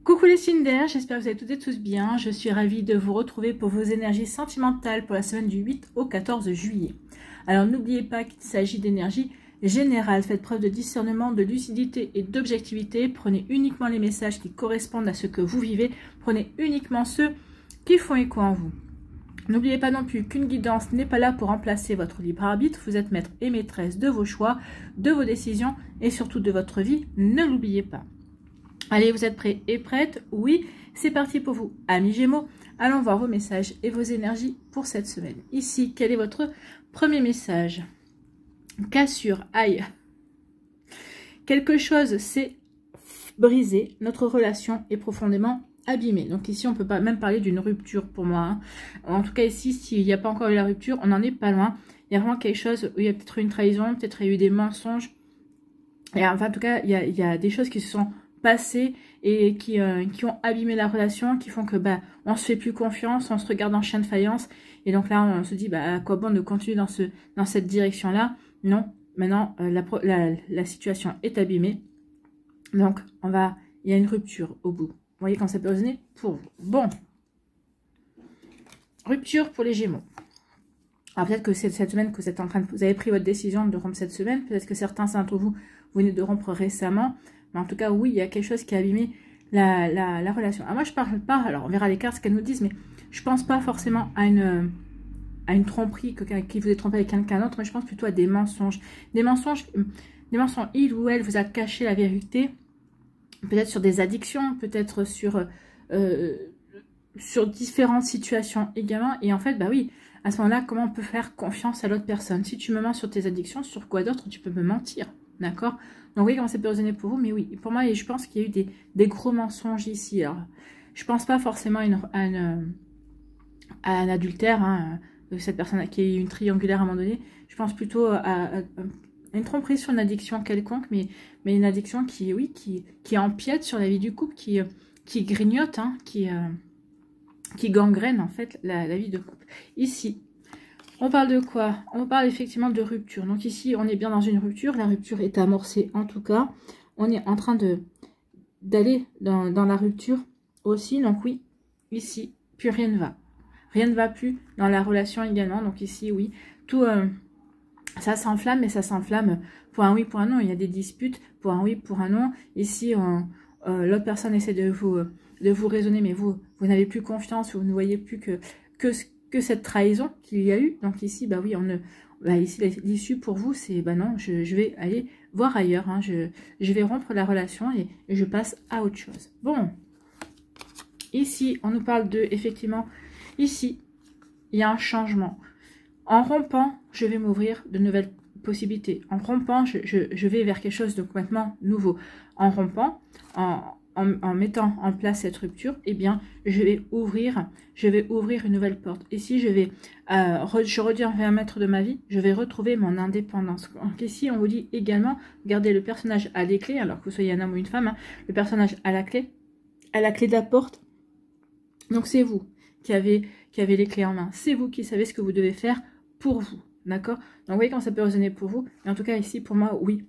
Coucou les signes d'air, j'espère que vous allez toutes et tous bien. Je suis ravie de vous retrouver pour vos énergies sentimentales pour la semaine du 8 au 14 juillet. Alors n'oubliez pas qu'il s'agit d'énergie générale. Faites preuve de discernement, de lucidité et d'objectivité. Prenez uniquement les messages qui correspondent à ce que vous vivez. Prenez uniquement ceux qui font écho en vous. N'oubliez pas non plus qu'une guidance n'est pas là pour remplacer votre libre arbitre. Vous êtes maître et maîtresse de vos choix, de vos décisions et surtout de votre vie. Ne l'oubliez pas. Allez, vous êtes prêts et prêtes? Oui, c'est parti pour vous, amis Gémeaux. Allons voir vos messages et vos énergies pour cette semaine. Ici, quel est votre premier message? Cassure, aïe. Quelque chose s'est brisé, notre relation est profondément abîmée. Donc ici, on ne peut pas même parler d'une rupture pour moi. Hein. En tout cas, ici, s'il n'y a pas encore eu la rupture, on n'en est pas loin. Il y a vraiment quelque chose où il y a peut-être eu une trahison, peut-être il y a eu des mensonges. Et enfin, en tout cas, il y a des choses qui se sont passées et qui ont abîmé la relation, qui font que on se fait plus confiance, on se regarde en chien de faïence. Et donc là, on se dit, à quoi bon de continuer dans cette direction-là? Non, maintenant, la situation est abîmée. Donc, il y a une rupture au bout. Vous voyez quand ça peut résonner pour vous. Bon. Rupture pour les Gémeaux. Alors peut-être que c'est cette semaine que vous avez pris votre décision de rompre cette semaine. Peut-être que certains d'entre vous venez de rompre récemment. Mais en tout cas, oui, il y a quelque chose qui a abîmé la relation. Alors moi, je parle pas, alors on verra les cartes, ce qu'elles nous disent, mais je pense pas forcément à une tromperie, qui vous est trompé avec quelqu'un d'autre, mais je pense plutôt à des mensonges. Des mensonges, il ou elle vous a caché la vérité. Peut-être sur des addictions, peut-être sur différentes situations également. Et en fait, oui, à ce moment-là, comment on peut faire confiance à l'autre personne? Si tu me mens sur tes addictions, sur quoi d'autre tu peux me mentir? D'accord? Donc, vous voyez comment ça peut résonner pour vous. Mais oui, pour moi, je pense qu'il y a eu des gros mensonges ici. Alors, je pense pas forcément à un adultère, hein, cette personne qui a eu une triangulaire à un moment donné. Je pense plutôt à une tromperie sur une addiction quelconque, mais une addiction qui empiète sur la vie du couple, qui grignote, hein, qui gangrène en fait la vie de couple. Ici, on parle de quoi? On parle effectivement de rupture. Donc ici, on est bien dans une rupture. La rupture est amorcée en tout cas. On est en train d'aller dans la rupture aussi. Donc oui, ici, plus rien ne va. Rien ne va plus dans la relation également. Donc ici, oui, tout... ça s'enflamme, mais ça s'enflamme pour un oui, pour un non. Il y a des disputes pour un oui, pour un non. Ici, l'autre personne essaie de vous raisonner, mais vous n'avez plus confiance, vous ne voyez plus que cette trahison qu'il y a eu. Donc ici, oui, ici, l'issue pour vous, c'est, non, je vais aller voir ailleurs. Hein, je vais rompre la relation et je passe à autre chose. Bon, ici, on nous parle effectivement, ici, il y a un changement. En rompant, je vais m'ouvrir de nouvelles possibilités. En rompant, je vais vers quelque chose de complètement nouveau. En rompant, en mettant en place cette rupture, eh bien, je vais ouvrir une nouvelle porte. Ici, je redeviens un maître de ma vie, je vais retrouver mon indépendance. Donc ici, on vous dit également, gardez le personnage à les clés, alors que vous soyez un homme ou une femme, hein, le personnage à la clé de la porte. Donc c'est vous qui avez les clés en main. C'est vous qui savez ce que vous devez faire pour vous, d'accord? Donc vous voyez comment ça peut résonner pour vous. Mais en tout cas ici pour moi, oui.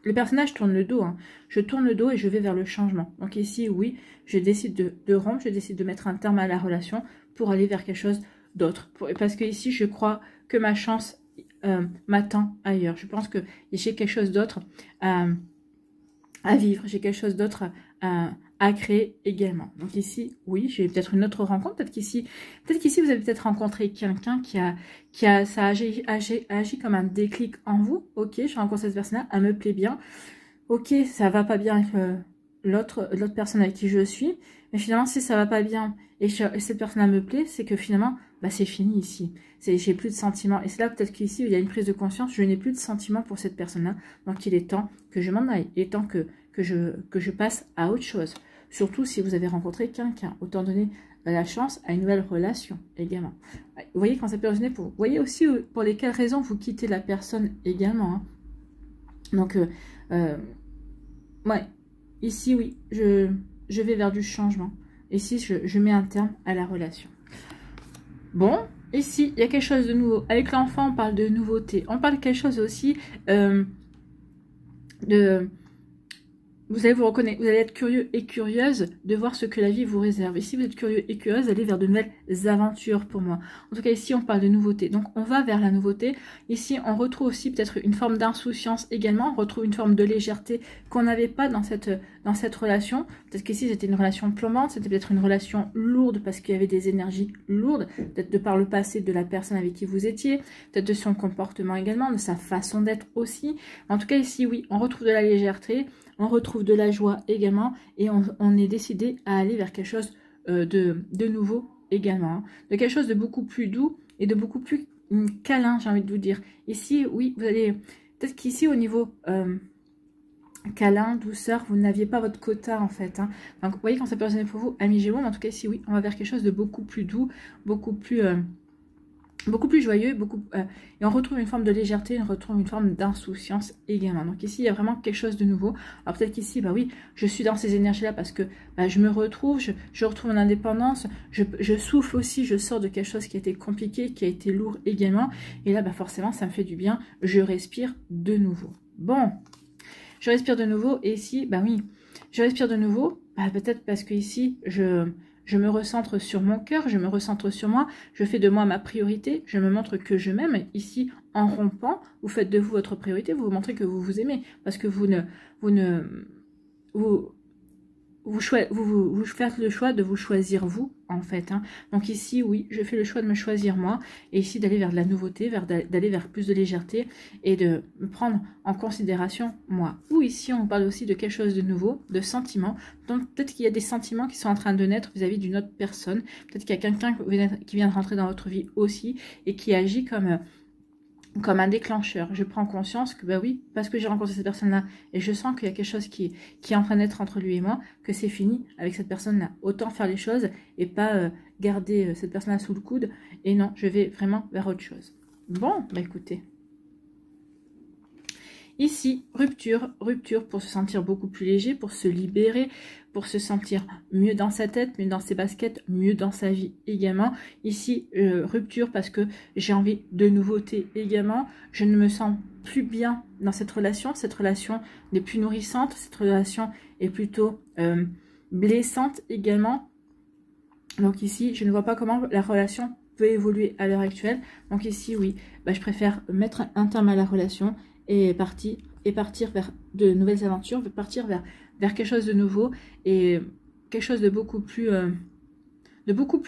Le personnage tourne le dos, hein. Je tourne le dos et je vais vers le changement. Donc ici, oui, je décide de rompre, je décide de mettre un terme à la relation pour aller vers quelque chose d'autre. Parce que ici, je crois que ma chance m'attend ailleurs. Je pense que j'ai quelque chose d'autre à vivre, j'ai quelque chose d'autre à créer également. Donc ici, oui, j'ai peut-être une autre rencontre. Peut-être qu'ici, vous avez peut-être rencontré quelqu'un ça a agi comme un déclic en vous. Ok, je rencontre cette personne-là, elle me plaît bien. Ok, ça va pas bien avec l'autre personne avec qui je suis. Mais finalement, si ça va pas bien et cette personne-là me plaît, c'est que finalement, c'est fini ici. J'ai plus de sentiments. Et c'est là peut-être qu'ici, il y a une prise de conscience. Je n'ai plus de sentiments pour cette personne-là. Donc il est temps que je m'en aille. Il est temps que je passe à autre chose. Surtout si vous avez rencontré quelqu'un. Autant donner la chance à une nouvelle relation également. Vous voyez quand ça peut résonner pour vous. Vous voyez aussi pour lesquelles raisons vous quittez la personne également. Hein. Donc, ouais. Ici, oui, je vais vers du changement. Ici, je mets un terme à la relation. Bon, ici, il y a quelque chose de nouveau. Avec l'enfant, on parle de nouveauté. On parle de quelque chose aussi vous allez vous reconnaître, vous allez être curieux et curieuse de voir ce que la vie vous réserve. Et si vous êtes curieux et curieuse, allez vers de nouvelles aventures pour moi. En tout cas, ici, on parle de nouveauté. Donc, on va vers la nouveauté. Ici, on retrouve aussi peut-être une forme d'insouciance également. On retrouve une forme de légèreté qu'on n'avait pas dans cette relation. Peut-être qu'ici, c'était une relation plombante. C'était peut-être une relation lourde parce qu'il y avait des énergies lourdes. Peut-être de par le passé de la personne avec qui vous étiez. Peut-être de son comportement également, de sa façon d'être aussi. En tout cas, ici, oui, on retrouve de la légèreté. On retrouve de la joie également et on est décidé à aller vers quelque chose de nouveau également. Hein. De quelque chose de beaucoup plus doux et de beaucoup plus câlin, j'ai envie de vous dire. Ici, oui, vous allez... Peut-être qu'ici, au niveau câlin, douceur, vous n'aviez pas votre quota en fait. Hein. Donc, vous voyez quand ça peut résonner pour vous, amis Gémeaux, mais en tout cas, ici, oui, on va vers quelque chose de beaucoup plus doux, beaucoup plus joyeux, et on retrouve une forme de légèreté, on retrouve une forme d'insouciance également. Donc ici, il y a vraiment quelque chose de nouveau. Alors peut-être qu'ici, bah oui, je suis dans ces énergies-là parce que bah, je me retrouve, je retrouve mon indépendance, je souffle aussi, je sors de quelque chose qui a été compliqué, qui a été lourd également. Et là, bah forcément, ça me fait du bien, je respire de nouveau. Bon, je respire de nouveau, et ici, bah oui, je respire de nouveau, bah, peut-être parce que ici, je me recentre sur mon cœur, je me recentre sur moi, je fais de moi ma priorité, je me montre que je m'aime. Ici, en rompant, vous faites de vous votre priorité, vous vous montrez que vous vous aimez, parce que vous faites le choix de vous choisir vous, en fait. Hein. Donc ici, oui, je fais le choix de me choisir moi, et ici d'aller vers de la nouveauté, d'aller vers plus de légèreté, et de me prendre en considération moi. Ou ici, on parle aussi de quelque chose de nouveau, de sentiments. Donc peut-être qu'il y a des sentiments qui sont en train de naître vis-à-vis d'une autre personne. Peut-être qu'il y a quelqu'un qui vient de rentrer dans votre vie aussi, et qui agit comme un déclencheur. Je prends conscience que, bah oui, parce que j'ai rencontré cette personne-là, et je sens qu'il y a quelque chose qui est en train d'être entre lui et moi, que c'est fini avec cette personne-là. Autant faire les choses, et pas garder cette personne-là sous le coude, et non, je vais vraiment vers autre chose. Bon, bah écoutez. Ici, rupture pour se sentir beaucoup plus léger, pour se libérer, pour se sentir mieux dans sa tête, mieux dans ses baskets, mieux dans sa vie également. Ici, rupture parce que j'ai envie de nouveautés également. Je ne me sens plus bien dans cette relation n'est plus nourrissante, cette relation est plutôt blessante également. Donc ici, je ne vois pas comment la relation peut évoluer à l'heure actuelle. Donc ici, oui, bah, je préfère mettre un terme à la relation et partir vers de nouvelles aventures, partir vers quelque chose de nouveau et quelque chose de beaucoup plus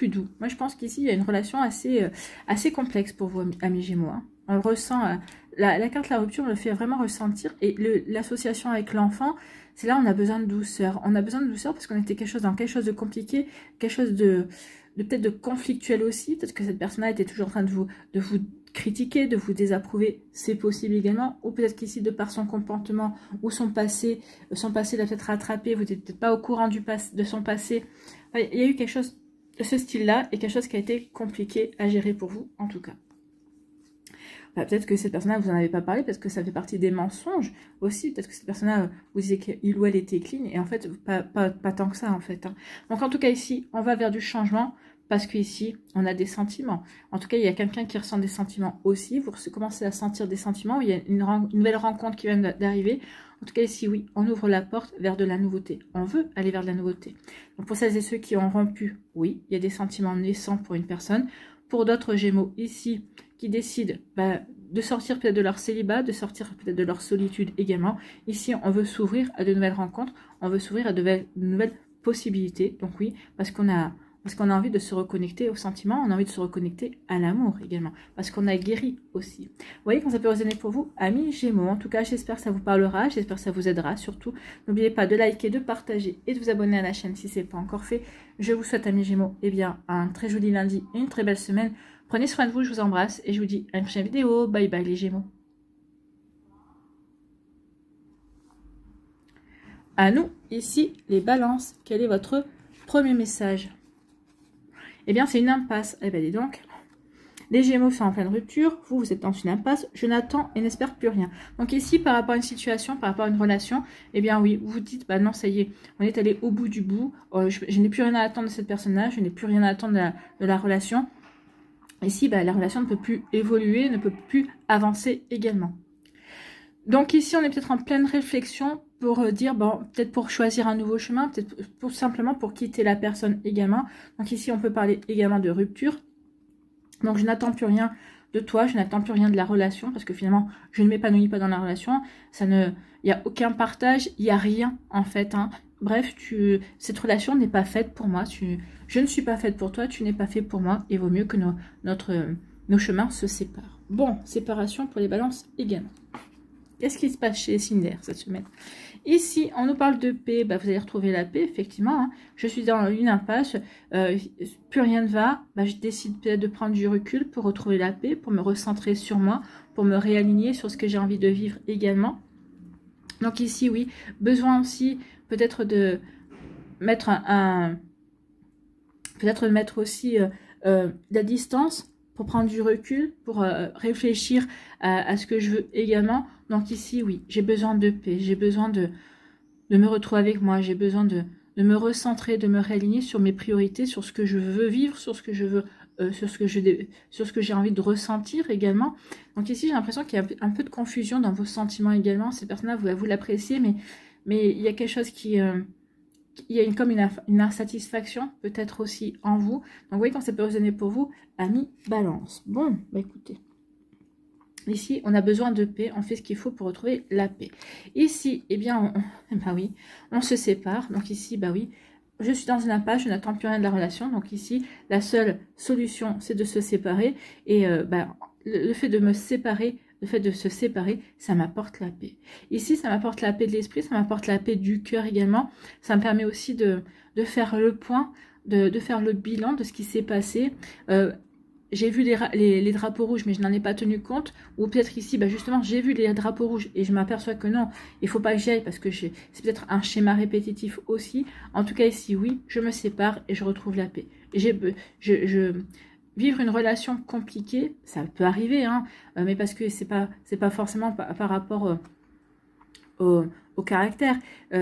doux. Moi, je pense qu'ici, il y a une relation assez complexe pour vous, amis Gémeaux. Hein. On ressent, la carte la rupture me le fait vraiment ressentir, et l'association avec l'enfant, c'est là on a besoin de douceur. On a besoin de douceur parce qu'on était dans quelque chose de compliqué, quelque chose de peut-être de conflictuel aussi. Peut-être que cette personne-là était toujours en train de vous critiquer, de vous désapprouver, c'est possible également. Ou peut-être qu'ici, de par son comportement ou son passé l'a peut-être rattrapé, vous n'êtes peut-être pas au courant de son passé. Enfin, il y a eu quelque chose de ce style-là, et quelque chose qui a été compliqué à gérer pour vous, en tout cas. Bah, peut-être que cette personne-là, vous n'en avez pas parlé, parce que ça fait partie des mensonges aussi. Peut-être que cette personne-là, vous disiez qu'il ou elle était clean, et en fait, pas tant que ça, en fait. Hein. Donc, en tout cas, ici, on va vers du changement, parce qu'ici, on a des sentiments. En tout cas, il y a quelqu'un qui ressent des sentiments aussi. Vous commencez à sentir des sentiments. Il y a une nouvelle rencontre qui vient d'arriver. En tout cas, ici, oui, on ouvre la porte vers de la nouveauté. On veut aller vers de la nouveauté. Donc, pour celles et ceux qui ont rompu, oui, il y a des sentiments naissants pour une personne. Pour d'autres Gémeaux, ici, qui décident de sortir peut-être de leur célibat, de sortir peut-être de leur solitude également. Ici, on veut s'ouvrir à de nouvelles rencontres. On veut s'ouvrir à de nouvelles possibilités. Donc oui, parce qu'on a envie de se reconnecter aux sentiments, on a envie de se reconnecter à l'amour également, parce qu'on a guéri aussi. Vous voyez quand ça peut résonner pour vous, amis Gémeaux. En tout cas, j'espère que ça vous parlera, j'espère que ça vous aidera. Surtout, n'oubliez pas de liker, de partager et de vous abonner à la chaîne si ce n'est pas encore fait. Je vous souhaite, amis Gémeaux, un très joli lundi et une très belle semaine. Prenez soin de vous, je vous embrasse et je vous dis à une prochaine vidéo. Bye bye les Gémeaux. À nous, ici, les balances. Quel est votre premier message ? Eh bien, c'est une impasse. Eh bien, dis donc. Les Gémeaux sont en pleine rupture. Vous êtes dans une impasse. Je n'attends et n'espère plus rien. Donc ici, par rapport à une situation, par rapport à une relation, eh bien oui, vous vous dites, bah non, ça y est, on est allé au bout du bout. Je n'ai plus rien à attendre de cette personne-là. Je n'ai plus rien à attendre de la relation. Ici, bah, la relation ne peut plus évoluer, ne peut plus avancer également. Donc ici, on est peut-être en pleine réflexion pour dire, bon, peut-être pour choisir un nouveau chemin, peut-être pour simplement pour quitter la personne également. Donc ici, on peut parler également de rupture. Donc je n'attends plus rien de toi, je n'attends plus rien de la relation, parce que finalement, je ne m'épanouis pas dans la relation. Il n'y a aucun partage, il n'y a rien en fait. Hein. Bref, cette relation n'est pas faite pour moi. Je ne suis pas faite pour toi, tu n'es pas fait pour moi. Il vaut mieux que nos chemins se séparent. Bon, séparation pour les balances également. Qu'est-ce qui se passe chez les signes d'air cette semaine? Ici, on nous parle de paix. Bah, vous allez retrouver la paix, effectivement. Hein. Je suis dans une impasse. Plus rien ne va. Bah, je décide peut-être de prendre du recul pour retrouver la paix, pour me recentrer sur moi, pour me réaligner sur ce que j'ai envie de vivre également. Donc ici, oui, besoin aussi peut-être de mettre peut-être de mettre aussi la distance pour prendre du recul, pour réfléchir à ce que je veux également. Donc ici, oui, j'ai besoin de paix, j'ai besoin de me retrouver avec moi, j'ai besoin de me recentrer, de me réaligner sur mes priorités, sur ce que je veux vivre, sur ce que je veux, sur ce que j'ai envie de ressentir également. Donc ici, j'ai l'impression qu'il y a un peu de confusion dans vos sentiments également. Ces personnes-là, vous l'appréciez, mais il y a quelque chose qui... il y a comme une insatisfaction peut-être aussi en vous. Donc vous voyez quand ça peut résonner pour vous, amis balance. Bon, bah écoutez. Ici, on a besoin de paix, on fait ce qu'il faut pour retrouver la paix. Ici, eh bien, bah oui, on se sépare. Donc ici, bah oui, je suis dans une impasse, je n'attends plus rien de la relation. Donc ici, la seule solution, c'est de se séparer. Et bah, le fait de me séparer, le fait de se séparer, ça m'apporte la paix. Ici, ça m'apporte la paix de l'esprit, ça m'apporte la paix du cœur également. Ça me permet aussi de faire le point, de faire le bilan de ce qui s'est passé. J'ai vu les drapeaux rouges, mais je n'en ai pas tenu compte. Ou peut-être ici, bah justement, j'ai vu les drapeaux rouges et je m'aperçois que non, il ne faut pas que j'y aille parce que c'est peut-être un schéma répétitif aussi. En tout cas, ici, oui, je me sépare et je retrouve la paix. Vivre une relation compliquée, ça peut arriver, hein, mais parce que c'est pas forcément par rapport au caractère.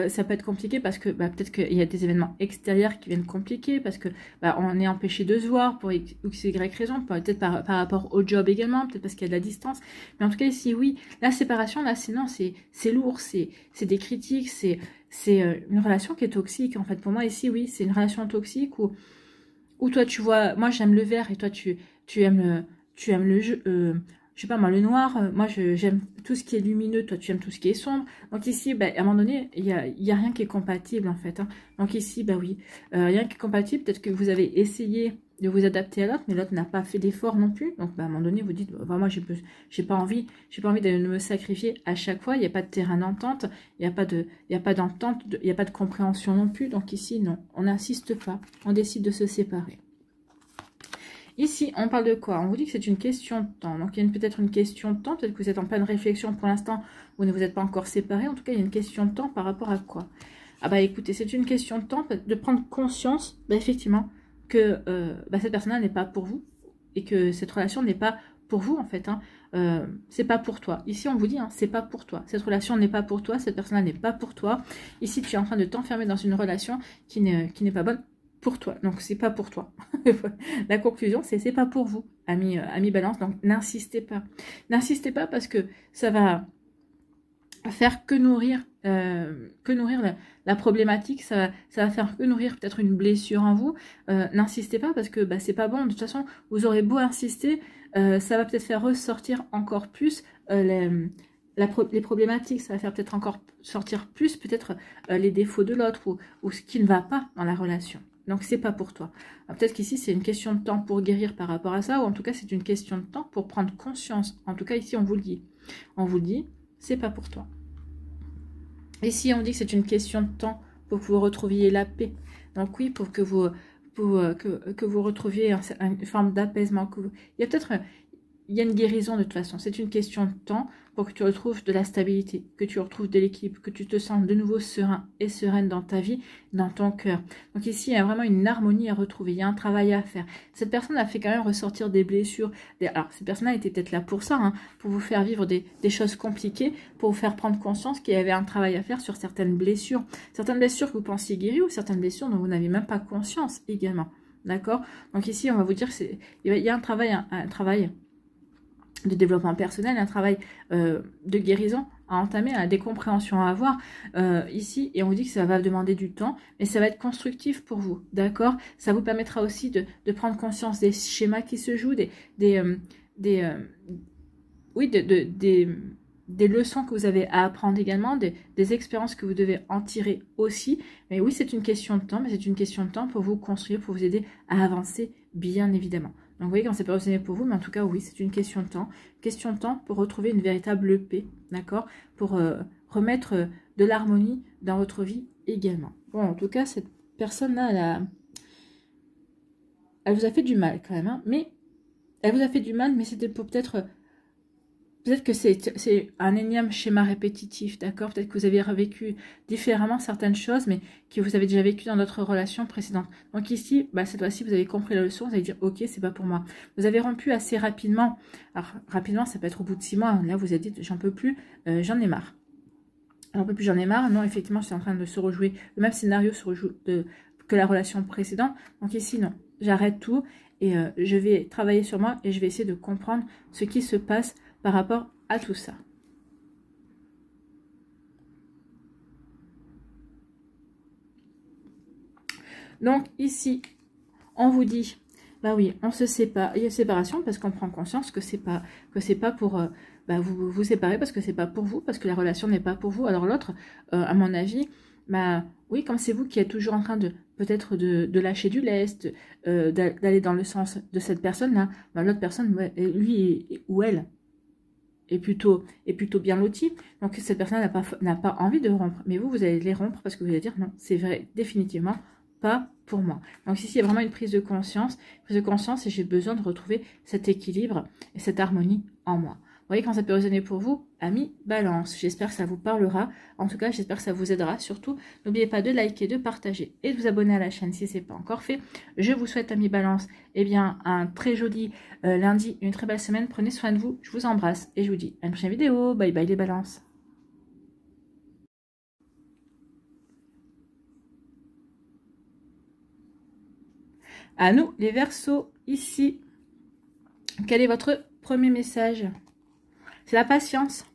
Ça peut être compliqué parce que bah, peut-être qu'il y a des événements extérieurs qui viennent compliquer, parce que bah, on est empêché de se voir pour X ou Y raison, peut-être par rapport au job également, peut-être parce qu'il y a de la distance. Mais en tout cas ici, oui, la séparation, là, c'est lourd, c'est des critiques, c'est une relation qui est toxique. En fait, pour moi ici, oui, c'est une relation toxique où toi tu vois, moi j'aime le vert et toi tu aimes le jeu. Je sais pas moi, le noir, moi j'aime tout ce qui est lumineux, toi tu aimes tout ce qui est sombre. Donc ici, bah, à un moment donné, il y a rien qui est compatible en fait. Hein. Donc ici, bah oui, rien qui est compatible. Peut-être que vous avez essayé de vous adapter à l'autre, mais l'autre n'a pas fait d'effort non plus. Donc bah, à un moment donné, vous dites, bah, moi j'ai pas envie de me sacrifier à chaque fois. Il n'y a pas de terrain d'entente, il n'y a pas d'entente, il n'y a pas de compréhension non plus. Donc ici, non, on n'insiste pas, on décide de se séparer. Ici, on parle de quoi? On vous dit que c'est une question de temps. Donc, il y a peut-être une question de temps. Peut-être que vous êtes en pleine réflexion pour l'instant. Vous ne vous êtes pas encore séparés. En tout cas, il y a une question de temps par rapport à quoi? Ah bah écoutez, c'est une question de temps de prendre conscience, bah, effectivement, que bah, cette personne-là n'est pas pour vous. Et que cette relation n'est pas pour vous, en fait. Hein. C'est pas pour toi. Ici, on vous dit, hein, c'est pas pour toi. Cette relation n'est pas pour toi. Cette personne-là n'est pas pour toi. Ici, tu es en train de t'enfermer dans une relation qui n'est pas bonne pour toi. Donc, c'est pas pour toi. La conclusion, c'est pas pour vous, amis balance. Donc, n'insistez pas. N'insistez pas parce que ça va faire que nourrir la problématique. Ça va faire que nourrir peut-être une blessure en vous. N'insistez pas parce que bah, c'est pas bon. De toute façon, vous aurez beau insister, ça va peut-être faire ressortir encore plus les problématiques, ça va faire peut-être encore sortir plus peut-être les défauts de l'autre ou ce qui ne va pas dans la relation. Donc, c'est pas pour toi. Peut-être qu'ici, c'est une question de temps pour guérir par rapport à ça, ou en tout cas, c'est une question de temps pour prendre conscience. En tout cas, ici, on vous le dit. On vous le dit, c'est pas pour toi. Ici, on dit que c'est une question de temps pour que vous retrouviez la paix. Donc, oui, pour que vous retrouviez une forme d'apaisement. Il y a une guérison de toute façon. C'est une question de temps pour que tu retrouves de la stabilité, que tu retrouves de l'équilibre, que tu te sens de nouveau serein et sereine dans ta vie, dans ton cœur. Donc ici, il y a vraiment une harmonie à retrouver. Il y a un travail à faire. Cette personne a fait quand même ressortir des blessures. Alors, cette personne-là était peut-être là pour ça, hein, pour vous faire vivre des choses compliquées, pour vous faire prendre conscience qu'il y avait un travail à faire sur certaines blessures. Certaines blessures que vous pensiez guérir ou certaines blessures dont vous n'avez même pas conscience également. D'accord? Donc ici, on va vous dire qu'il y a un travail de développement personnel, un travail de guérison à entamer, des compréhensions à avoir ici. Et on vous dit que ça va demander du temps, mais ça va être constructif pour vous, d'accord? Ça vous permettra aussi de prendre conscience des schémas qui se jouent, oui, des leçons que vous avez à apprendre également, des expériences que vous devez en tirer aussi. Mais oui, c'est une question de temps, mais c'est une question de temps pour vous construire, pour vous aider à avancer, bien évidemment. Donc vous voyez, quand c'est pas résonné pour vous, mais en tout cas, oui, c'est une question de temps. Question de temps pour retrouver une véritable paix, d'accord? Pour remettre de l'harmonie dans votre vie également. Bon, en tout cas, cette personne-là, elle vous a fait du mal quand même, hein, mais elle vous a fait du mal, mais c'était pour peut-être que c'est un énième schéma répétitif, d'accord? Peut-être que vous avez revécu différemment certaines choses, mais que vous avez déjà vécu dans d'autres relations précédentes. Donc ici, cette fois-ci, vous avez compris la leçon, vous allez dire, ok, c'est pas pour moi. Vous avez rompu assez rapidement. Alors, rapidement, ça peut être au bout de 6 mois. Là, vous avez dit, j'en peux plus, j'en ai marre. J'en peux plus, j'en ai marre. Non, effectivement, c'est en train de se rejouer. Le même scénario se rejoue que la relation précédente. Donc ici, non, j'arrête tout et je vais travailler sur moi et je vais essayer de comprendre ce qui se passe par rapport à tout ça. Donc ici, on vous dit, bah oui, on se sépare, il y a séparation parce qu'on prend conscience que c'est pas pour vous vous séparer parce que c'est pas pour vous, parce que la relation n'est pas pour vous. Alors l'autre, à mon avis, oui, comme c'est vous qui êtes toujours en train de peut-être de lâcher du lest, d'aller dans le sens de cette personne-là, l'autre personne, lui ou elle, est plutôt bien loti. Donc cette personne n'a pas envie de rompre. Mais vous allez les rompre parce que vous allez dire non, c'est vrai, définitivement pas pour moi. Donc ici, il y a vraiment une prise de conscience et j'ai besoin de retrouver cet équilibre et cette harmonie en moi. Vous voyez, quand ça peut résonner pour vous, amis Balance, j'espère que ça vous parlera. En tout cas, j'espère que ça vous aidera. Surtout, n'oubliez pas de liker, de partager et de vous abonner à la chaîne si ce n'est pas encore fait. Je vous souhaite, amis Balance, un très joli lundi, une très belle semaine. Prenez soin de vous, je vous embrasse et je vous dis à une prochaine vidéo. Bye bye les balances. À nous, les Verseaux, ici. Quel est votre premier message? C'est la patience.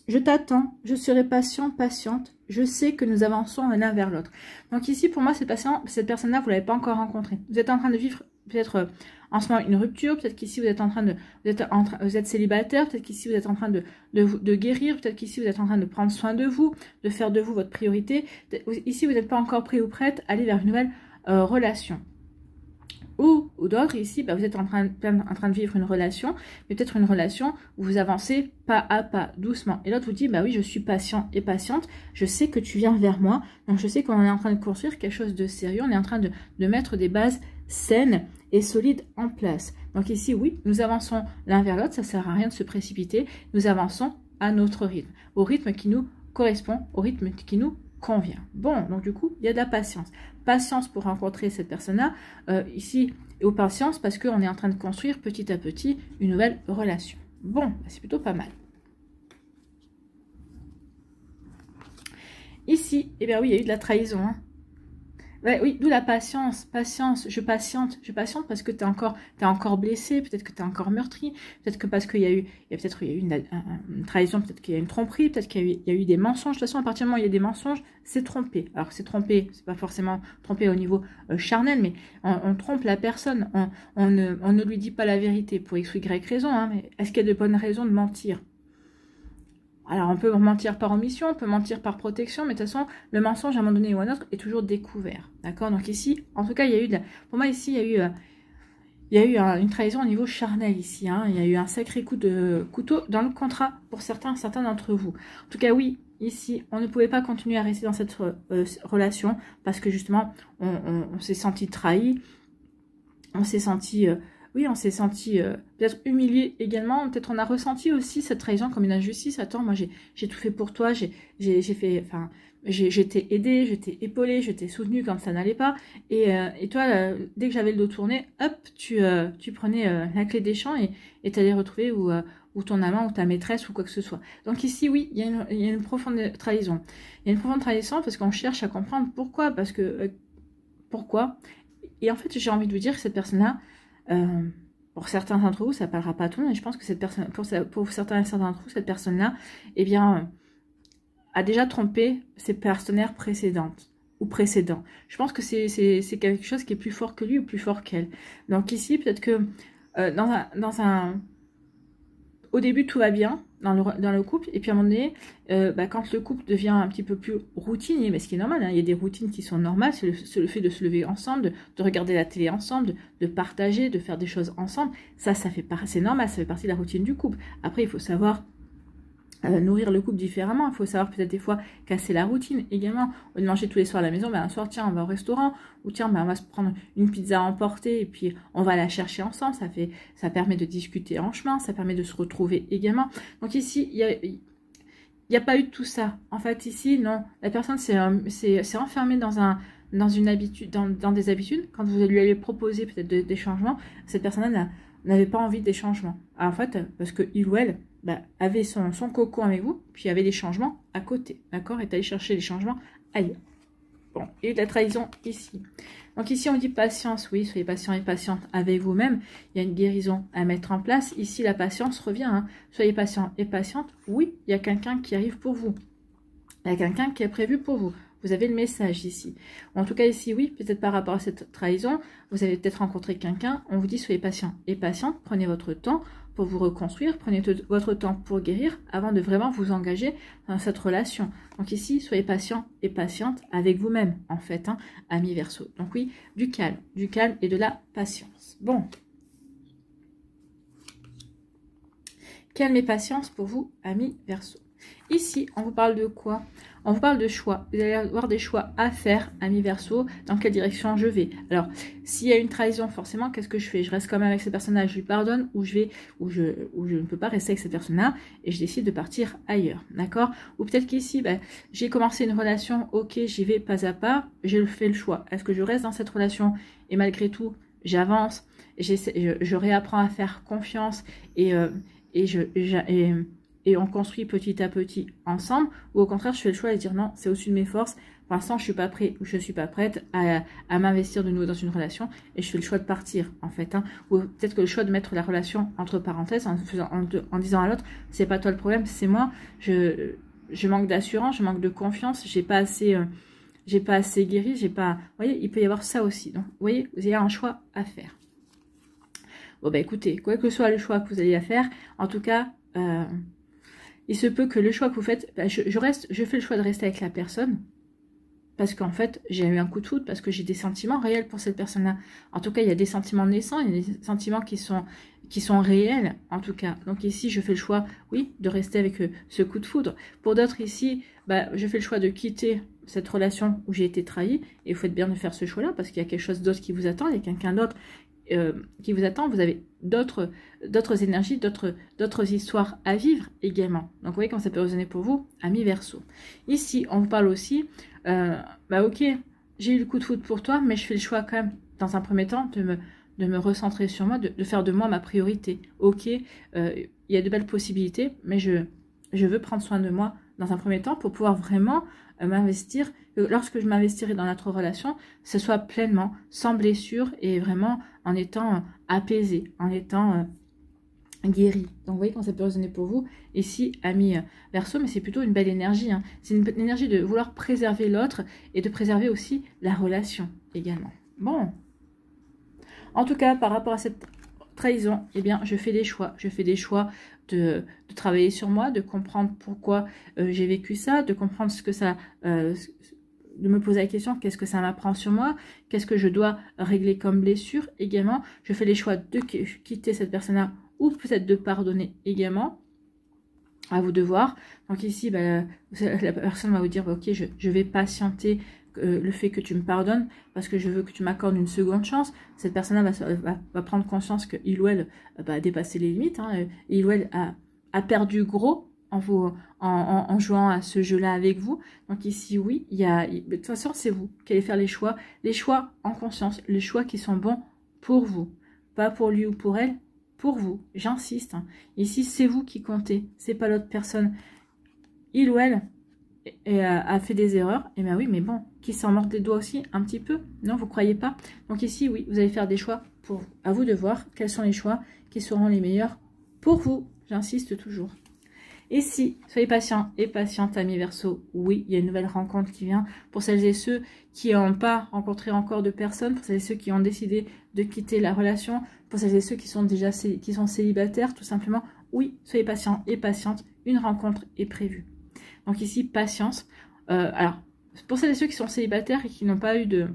Je t'attends, je serai patient, patiente. Je sais que nous avançons l'un vers l'autre. Donc ici, pour moi, cette personne-là, vous ne l'avez pas encore rencontrée. Vous êtes en train de vivre peut-être en ce moment une rupture. Peut-être qu'ici, vous êtes célibataire. Peut-être qu'ici, vous êtes en train de guérir. Peut-être qu'ici, vous êtes en train de prendre soin de vous, de faire de vous votre priorité. Ici, vous n'êtes pas encore prêt ou prête à aller vers une nouvelle relation. Ou d'autres, ici, vous êtes en train de vivre une relation, mais peut-être une relation où vous avancez pas à pas, doucement. Et l'autre vous dit, oui, je suis patient et patiente, je sais que tu viens vers moi, donc je sais qu'on est en train de construire quelque chose de sérieux, on est en train de mettre des bases saines et solides en place. Donc ici, oui, nous avançons l'un vers l'autre, ça sert à rien de se précipiter, nous avançons à notre rythme, au rythme qui nous correspond, au rythme qui nous convient. Bon, donc du coup, il y a de la patience. Patience pour rencontrer cette personne-là, ici, et aux patience parce qu'on est en train de construire petit à petit une nouvelle relation. Bon, c'est plutôt pas mal. Ici, oui, il y a eu de la trahison, hein. Ouais, oui, d'où la patience, je patiente parce que tu es encore blessé, peut-être que tu es encore meurtri, peut-être que parce qu'il y a eu une trahison, peut-être qu'il y a eu une tromperie, peut-être qu'il y a eu des mensonges. De toute façon, à partir du moment où il y a des mensonges, c'est trompé. Alors, c'est trompé, c'est pas forcément trompé au niveau charnel, mais on trompe la personne, on ne lui dit pas la vérité pour X ou Y raison, hein, mais est-ce qu'il y a de bonnes raisons de mentir? Alors, on peut mentir par omission, on peut mentir par protection, mais de toute façon, le mensonge, à un moment donné ou à un autre, est toujours découvert. D'accord? Donc ici, en tout cas, il y a eu pour moi, ici, il y a eu une trahison au niveau charnel, ici. Hein. Il y a eu un sacré coup de couteau dans le contrat pour certains d'entre vous. En tout cas, oui, ici, on ne pouvait pas continuer à rester dans cette relation parce que, justement, on s'est senti trahi, on s'est senti... oui, on s'est senti peut-être humilié également. Peut-être on a ressenti aussi cette trahison comme une injustice. Attends, moi j'ai tout fait pour toi, j'ai t'ai aidé, je t'ai épaulé, je t'ai soutenu quand ça n'allait pas. Et toi, dès que j'avais le dos tourné, hop, tu prenais la clé des champs et t'allais retrouver ou ton amant ou ta maîtresse ou quoi que ce soit. Donc ici, oui, il y a une profonde trahison. Il y a une profonde trahison parce qu'on cherche à comprendre pourquoi. Parce que pourquoi? Et en fait, j'ai envie de vous dire que cette personne-là, pour certains d'entre vous, ça ne parlera pas à tout le monde, et je pense que cette personne, pour certains d'entre vous, cette personne-là, a déjà trompé ses partenaires précédentes ou précédents. Je pense que c'est quelque chose qui est plus fort que lui ou plus fort qu'elle. Donc ici, peut-être que au début, tout va bien dans le couple, et puis à un moment donné, quand le couple devient un petit peu plus routinier, mais ce qui est normal, hein, il y a des routines qui sont normales, c'est le fait de se lever ensemble, de regarder la télé ensemble, de partager, de faire des choses ensemble, c'est normal, ça fait partie de la routine du couple. Après, il faut savoir nourrir le couple différemment, il faut savoir peut-être des fois casser la routine également, au lieu de manger tous les soirs à la maison, un soir tiens on va au restaurant, ou tiens on va se prendre une pizza à emporter et puis on va la chercher ensemble, ça permet de discuter en chemin, ça permet de se retrouver également. Donc ici il n'y a pas eu de tout ça, en fait ici non, la personne s'est enfermée dans une habitude, dans des habitudes. Quand vous lui avez proposé peut-être des changements, cette personne n'avait pas envie des changements, en fait parce que il ou elle avait son cocon avec vous, puis il y avait des changements à côté, d'accord, est allé chercher les changements ailleurs. Bon, et la trahison ici. Donc ici on dit patience, oui, soyez patient et patiente avec vous-même, il y a une guérison à mettre en place. Ici la patience revient, hein. Soyez patient et patiente, oui, il y a quelqu'un qui arrive pour vous, il y a quelqu'un qui est prévu pour vous. Vous avez le message ici. En tout cas ici, oui, peut-être par rapport à cette trahison, vous avez peut-être rencontré quelqu'un, on vous dit soyez patient et patiente, prenez votre temps pour vous reconstruire, prenez votre temps pour guérir avant de vraiment vous engager dans cette relation. Donc ici, soyez patient et patiente avec vous-même, en fait, hein, ami Verseau. Donc oui, du calme et de la patience. Bon. Calme et patience pour vous, ami Verseau. Ici, on vous parle de quoi? On vous parle de choix. Vous allez avoir des choix à faire, ami Verseau, dans quelle direction je vais. Alors, s'il y a une trahison, forcément, qu'est-ce que je fais? Je reste quand même avec cette personne-là, je lui pardonne, ou je ne peux pas rester avec cette personne-là, et je décide de partir ailleurs, d'accord? Ou peut-être qu'ici, j'ai commencé une relation, ok, j'y vais pas à pas, j'ai fait le choix. Est-ce que je reste dans cette relation, et malgré tout, j'avance, je réapprends à faire confiance, et on construit petit à petit ensemble, ou au contraire je fais le choix de dire non, c'est au-dessus de mes forces, pour l'instant je suis pas prêt ou je suis pas prête à m'investir de nouveau dans une relation, et je fais le choix de partir en fait, hein. Ou peut-être que le choix de mettre la relation entre parenthèses en disant à l'autre c'est pas toi le problème, c'est moi, je manque d'assurance, je manque de confiance, j'ai pas assez guéri, j'ai pas, vous voyez, il peut y avoir ça aussi. Donc vous voyez, vous avez un choix à faire. Bon écoutez, quoi que soit le choix que vous allez faire, en tout cas il se peut que le choix que vous faites, je fais le choix de rester avec la personne, parce qu'en fait, j'ai eu un coup de foudre, parce que j'ai des sentiments réels pour cette personne-là. En tout cas, il y a des sentiments naissants, il y a des sentiments qui sont réels, en tout cas. Donc ici, je fais le choix, oui, de rester avec ce coup de foudre. Pour d'autres ici, je fais le choix de quitter cette relation où j'ai été trahie, et vous faites bien de faire ce choix-là, parce qu'il y a quelque chose d'autre qui vous attend, il y a quelqu'un d'autre qui vous attend, vous avez d'autres énergies, d'autres histoires à vivre également. Donc vous voyez comment ça peut résonner pour vous, ami Verseau. Ici, on vous parle aussi, ok, j'ai eu le coup de foudre pour toi, mais je fais le choix quand même, dans un premier temps, de me recentrer sur moi, de faire de moi ma priorité. Ok, il y a de belles possibilités, mais je veux prendre soin de moi dans un premier temps pour pouvoir vraiment m'investir, lorsque je m'investirai dans notre relation, ce soit pleinement, sans blessure et vraiment en étant apaisé, en étant guéri. Donc vous voyez comment ça peut résonner pour vous ici, ami Verseau, mais c'est plutôt une belle énergie, hein. C'est une énergie de vouloir préserver l'autre et de préserver aussi la relation également. Bon, en tout cas par rapport à cette trahison, eh bien je fais des choix, de travailler sur moi, de comprendre pourquoi j'ai vécu ça, de comprendre ce que ça, de me poser la question, qu'est-ce que ça m'apprend sur moi, qu'est-ce que je dois régler comme blessure également. Je fais les choix de quitter cette personne-là ou peut-être de pardonner également, à vous de voir. Donc ici, la personne va vous dire, ok, je vais patienter le fait que tu me pardonnes parce que je veux que tu m'accordes une seconde chance. Cette personne-là va prendre conscience qu'il ou elle a dépassé les limites, hein, il ou elle a perdu gros en jouant à ce jeu-là avec vous. Donc ici, oui, de toute façon, c'est vous qui allez faire les choix en conscience, les choix qui sont bons pour vous, pas pour lui ou pour elle, pour vous, j'insiste, hein. Ici, c'est vous qui comptez, c'est pas l'autre personne. Il ou elle a fait des erreurs, et bien oui, mais bon, qui s'en mord les doigts aussi, un petit peu, non, vous croyez pas? Donc ici, oui, vous allez faire des choix pour vous. À vous de voir quels sont les choix qui seront les meilleurs pour vous, j'insiste toujours. Et si, soyez patient et patiente, amis Verseau, oui, il y a une nouvelle rencontre qui vient. Pour celles et ceux qui n'ont pas rencontré encore de personnes, pour celles et ceux qui ont décidé de quitter la relation, pour celles et ceux qui sont déjà célibataires, tout simplement, oui, soyez patients et patientes, une rencontre est prévue. Donc ici, patience. Alors, pour celles et ceux qui sont célibataires et qui n'ont pas eu de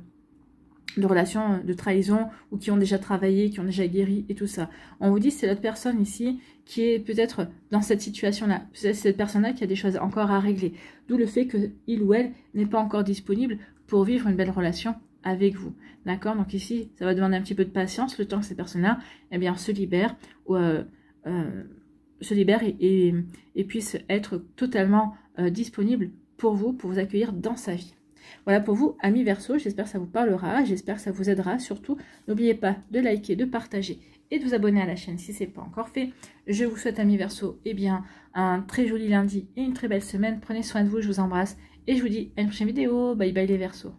relations de trahison ou qui ont déjà travaillé, qui ont déjà guéri et tout ça. On vous dit c'est l'autre personne ici qui est peut-être dans cette situation-là. C'est cette personne-là qui a des choses encore à régler. D'où le fait que il ou elle n'est pas encore disponible pour vivre une belle relation avec vous. D'accord? Donc ici, ça va demander un petit peu de patience le temps que cette personne-là, eh bien, se libère et puisse être totalement disponible pour vous accueillir dans sa vie. Voilà pour vous, amis Verseau, j'espère que ça vous parlera, j'espère que ça vous aidera. Surtout, n'oubliez pas de liker, de partager et de vous abonner à la chaîne si ce n'est pas encore fait. Je vous souhaite, amis Verseau, eh bien, un très joli lundi et une très belle semaine. Prenez soin de vous, je vous embrasse et je vous dis à une prochaine vidéo. Bye bye les Verseaux.